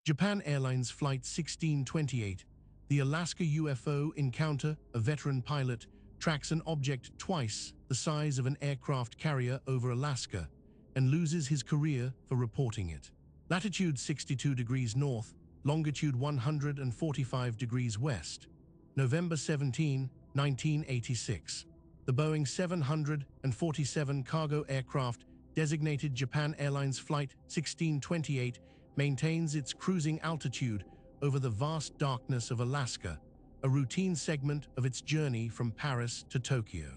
Japan Airlines Flight 1628, the Alaska UFO encounter. A veteran pilot tracks an object twice the size of an aircraft carrier over Alaska and loses his career for reporting it. Latitude 62 degrees north, longitude 145 degrees west. November 17, 1986. The Boeing 747 cargo aircraft designated Japan Airlines Flight 1628 maintains its cruising altitude over the vast darkness of Alaska, a routine segment of its journey from Paris to Tokyo.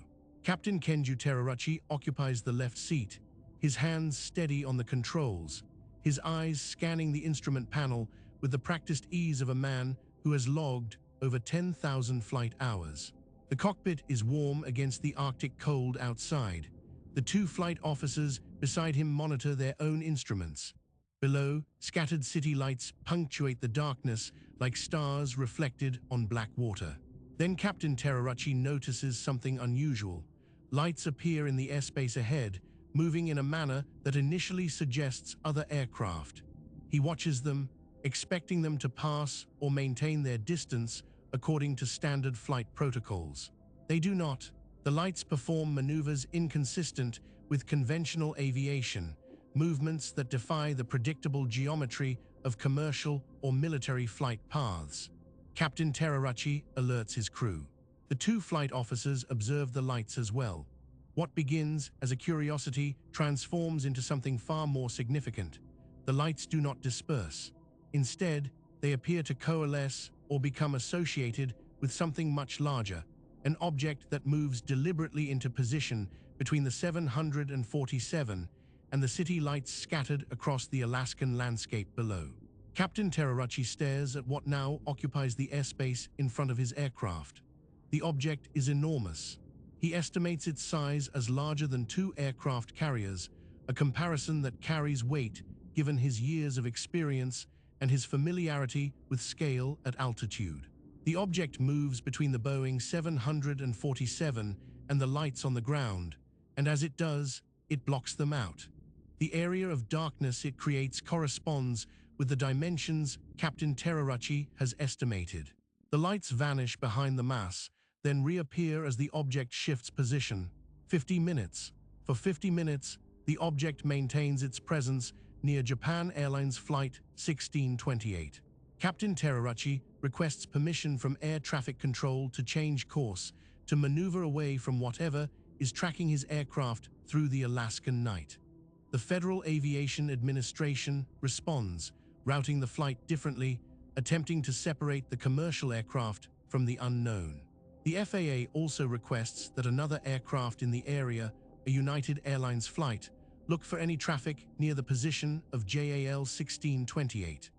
Captain Kenju Terarachi occupies the left seat, his hands steady on the controls, his eyes scanning the instrument panel with the practiced ease of a man who has logged over 10,000 flight hours. The cockpit is warm against the Arctic cold outside. The two flight officers beside him monitor their own instruments. Below, scattered city lights punctuate the darkness like stars reflected on black water. Then Captain Terarachi notices something unusual. Lights appear in the airspace ahead, moving in a manner that initially suggests other aircraft. He watches them, expecting them to pass or maintain their distance according to standard flight protocols. They do not. The lights perform maneuvers inconsistent with conventional aviation, movements that defy the predictable geometry of commercial or military flight paths. Captain Terarachi alerts his crew. The two flight officers observe the lights as well. What begins as a curiosity transforms into something far more significant. The lights do not disperse. Instead, they appear to coalesce or become associated with something much larger, an object that moves deliberately into position between the 747 and the city lights scattered across the Alaskan landscape below. Captain Terarachi stares at what now occupies the airspace in front of his aircraft. The object is enormous. He estimates its size as larger than two aircraft carriers, a comparison that carries weight given his years of experience and his familiarity with scale at altitude. The object moves between the Boeing 747 and the lights on the ground, and as it does, it blocks them out. The area of darkness it creates corresponds with the dimensions Captain Terarachi has estimated. The lights vanish behind the mass, then reappear as the object shifts position. 50 minutes. For 50 minutes, the object maintains its presence near Japan Airlines Flight 1628. Captain Terarachi requests permission from air traffic control to change course, to maneuver away from whatever is tracking his aircraft through the Alaskan night. The Federal Aviation Administration responds, routing the flight differently, attempting to separate the commercial aircraft from the unknown. The FAA also requests that another aircraft in the area, a United Airlines flight, look for any traffic near the position of JAL 1628.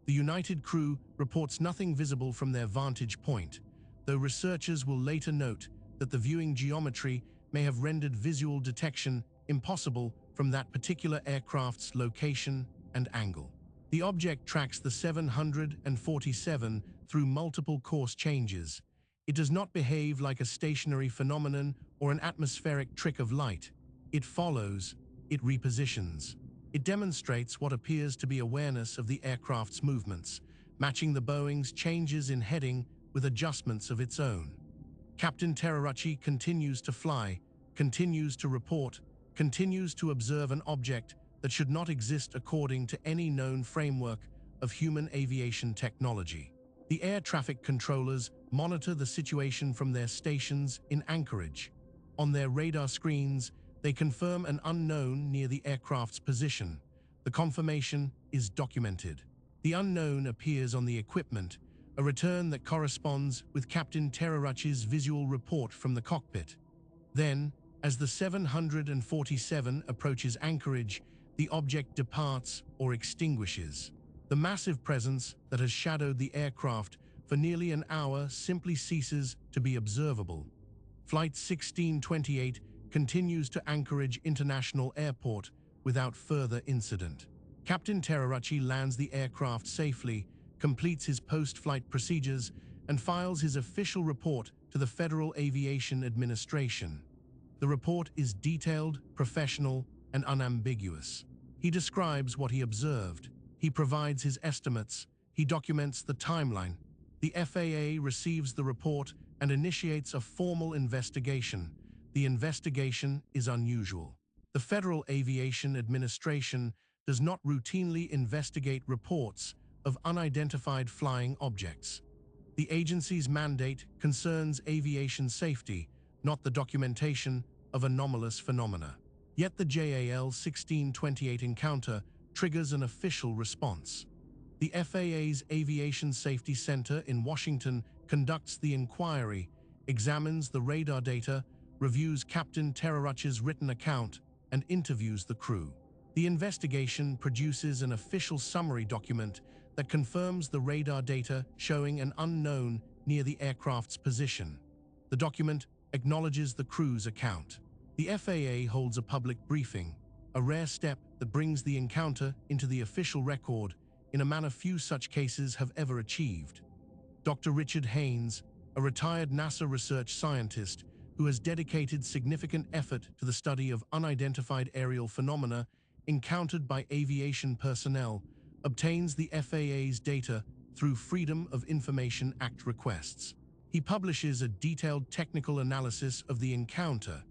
The United crew reports nothing visible from their vantage point, though researchers will later note that the viewing geometry may have rendered visual detection impossible from that particular aircraft's location and angle. The object tracks the 747 through multiple course changes. It does not behave like a stationary phenomenon or an atmospheric trick of light. It follows, it repositions. It demonstrates what appears to be awareness of the aircraft's movements, matching the Boeing's changes in heading with adjustments of its own. Captain Terarachi continues to fly, continues to report, continues to observe an object that should not exist according to any known framework of human aviation technology. The air traffic controllers monitor the situation from their stations in Anchorage. On their radar screens, they confirm an unknown near the aircraft's position. The confirmation is documented. The unknown appears on the equipment, a return that corresponds with Captain Terarachi's visual report from the cockpit. Then, as the 747 approaches Anchorage, the object departs or extinguishes. The massive presence that has shadowed the aircraft for nearly an hour simply ceases to be observable. Flight 1628 continues to Anchorage International Airport without further incident. Captain Terarachi lands the aircraft safely, completes his post-flight procedures, and files his official report to the Federal Aviation Administration. The report is detailed, professional, and unambiguous. He describes what he observed. He He provides his estimates. He documents the timeline. The FAA receives the report and initiates a formal investigation. The investigation is unusual. The Federal Aviation Administration does not routinely investigate reports of unidentified flying objects. The agency's mandate concerns aviation safety, not the documentation of anomalous phenomena. Yet the JAL 1628 encounter triggers an official response. The FAA's Aviation Safety Center in Washington conducts the inquiry, examines the radar data, reviews Captain Terrarach's written account, and interviews the crew. The investigation produces an official summary document that confirms the radar data showing an unknown near the aircraft's position. The document acknowledges the crew's account. The FAA holds a public briefing, a rare step that brings the encounter into the official record in a manner few such cases have ever achieved. Dr. Richard Haynes, a retired NASA research scientist who has dedicated significant effort to the study of unidentified aerial phenomena encountered by aviation personnel, obtains the FAA's data through Freedom of Information Act requests. He publishes a detailed technical analysis of the encounter,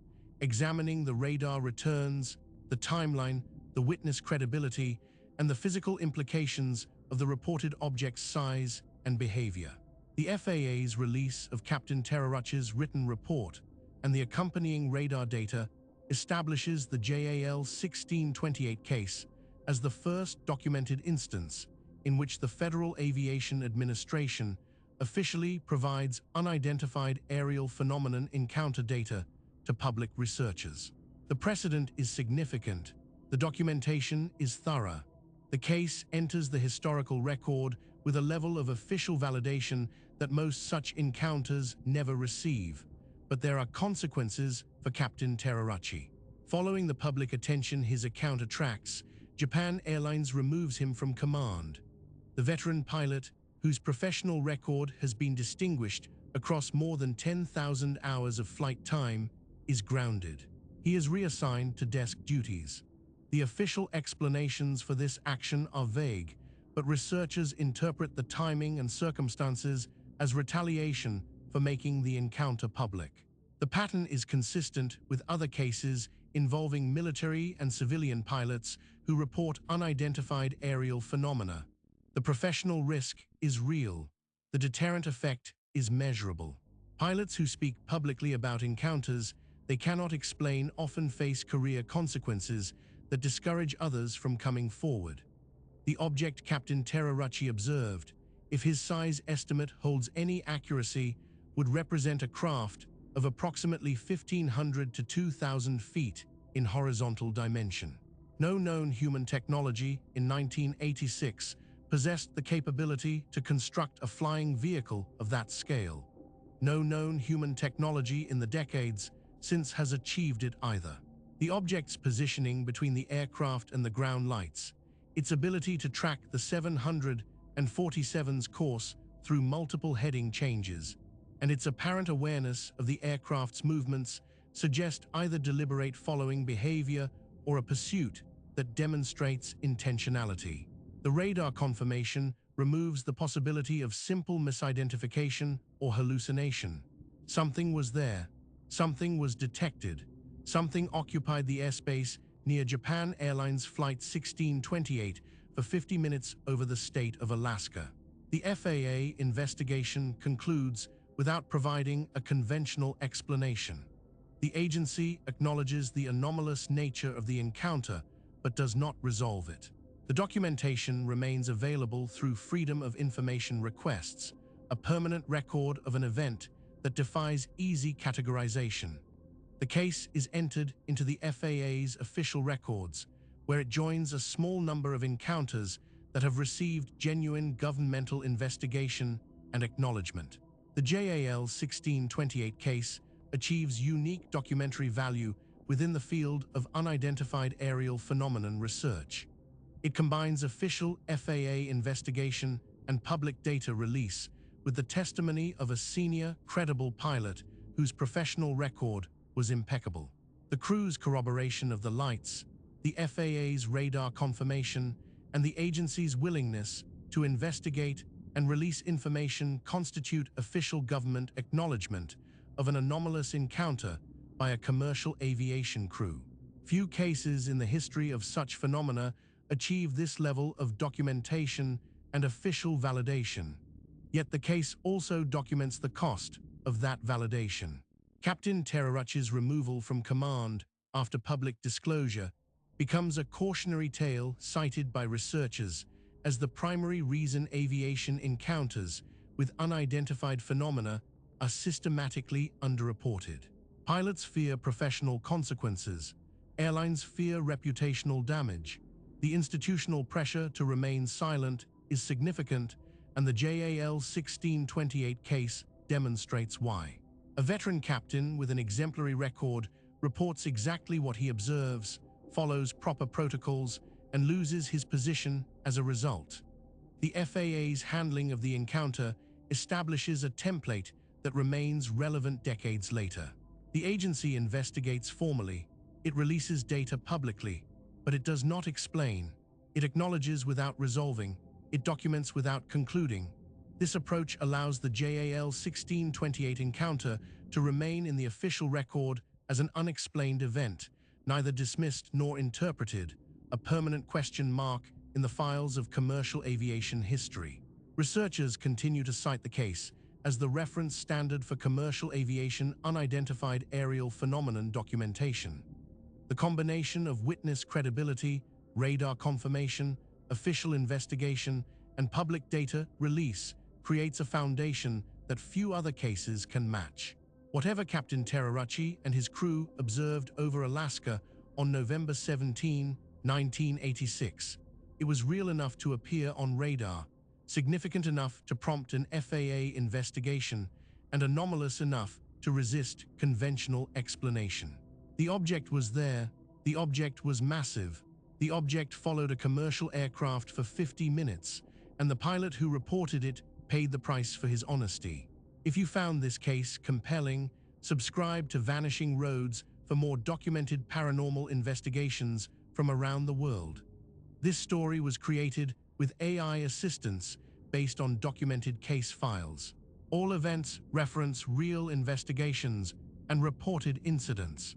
examining the radar returns, the timeline, the witness credibility, and the physical implications of the reported object's size and behavior. The FAA's release of Captain Terrarach's written report and the accompanying radar data establishes the JAL 1628 case as the first documented instance in which the Federal Aviation Administration officially provides unidentified aerial phenomenon encounter data to public researchers. The precedent is significant. The documentation is thorough. The case enters the historical record with a level of official validation that most such encounters never receive. But there are consequences for Captain Terrarachi. Following the public attention his account attracts, Japan Airlines removes him from command. The veteran pilot, whose professional record has been distinguished across more than 10,000 hours of flight time, is grounded. He is reassigned to desk duties. The official explanations for this action are vague, but researchers interpret the timing and circumstances as retaliation for making the encounter public. The pattern is consistent with other cases involving military and civilian pilots who report unidentified aerial phenomena. The professional risk is real. The deterrent effect is measurable. Pilots who speak publicly about encounters they cannot explain often face career consequences that discourage others from coming forward. The object Captain Terrarachi observed, if his size estimate holds any accuracy, would represent a craft of approximately 1,500 to 2,000 feet in horizontal dimension. No known human technology in 1986 possessed the capability to construct a flying vehicle of that scale. No known human technology in the decades since has achieved it either. The object's positioning between the aircraft and the ground lights, its ability to track the 747's course through multiple heading changes, and its apparent awareness of the aircraft's movements suggest either deliberate following behavior or a pursuit that demonstrates intentionality. The radar confirmation removes the possibility of simple misidentification or hallucination. Something was there. Something was detected. Something occupied the airspace near Japan Airlines Flight 1628 for 50 minutes over the state of Alaska. The FAA investigation concludes without providing a conventional explanation. The agency acknowledges the anomalous nature of the encounter, but does not resolve it. The documentation remains available through Freedom of Information requests, a permanent record of an event that defies easy categorization. The case is entered into the FAA's official records, where it joins a small number of encounters that have received genuine governmental investigation and acknowledgement. The JAL 1628 case achieves unique documentary value within the field of unidentified aerial phenomenon research. It combines official FAA investigation and public data release with the testimony of a senior, credible pilot whose professional record was impeccable. The crew's corroboration of the lights, the FAA's radar confirmation, and the agency's willingness to investigate and release information constitute official government acknowledgement of an anomalous encounter by a commercial aviation crew. Few cases in the history of such phenomena achieve this level of documentation and official validation. Yet the case also documents the cost of that validation. Captain Teraracci's removal from command after public disclosure becomes a cautionary tale cited by researchers as the primary reason aviation encounters with unidentified phenomena are systematically underreported. Pilots fear professional consequences. Airlines fear reputational damage. The institutional pressure to remain silent is significant, and the JAL 1628 case demonstrates why. A veteran captain with an exemplary record reports exactly what he observes, follows proper protocols, and loses his position as a result. The FAA's handling of the encounter establishes a template that remains relevant decades later. The agency investigates formally, it releases data publicly, but it does not explain. It acknowledges without resolving, it documents without concluding. This approach allows the JAL 1628 encounter to remain in the official record as an unexplained event, neither dismissed nor interpreted, a permanent question mark in the files of commercial aviation history. Researchers continue to cite the case as the reference standard for commercial aviation unidentified aerial phenomenon documentation. The combination of witness credibility, radar confirmation, official investigation, and public data release creates a foundation that few other cases can match. Whatever Captain Teraracci and his crew observed over Alaska on November 17, 1986, it was real enough to appear on radar, significant enough to prompt an FAA investigation, and anomalous enough to resist conventional explanation. The object was there, the object was massive, the object followed a commercial aircraft for 50 minutes, and the pilot who reported it paid the price for his honesty. If you found this case compelling, subscribe to Vanishing Roads for more documented paranormal investigations from around the world. This story was created with AI assistance based on documented case files. All events reference real investigations and reported incidents.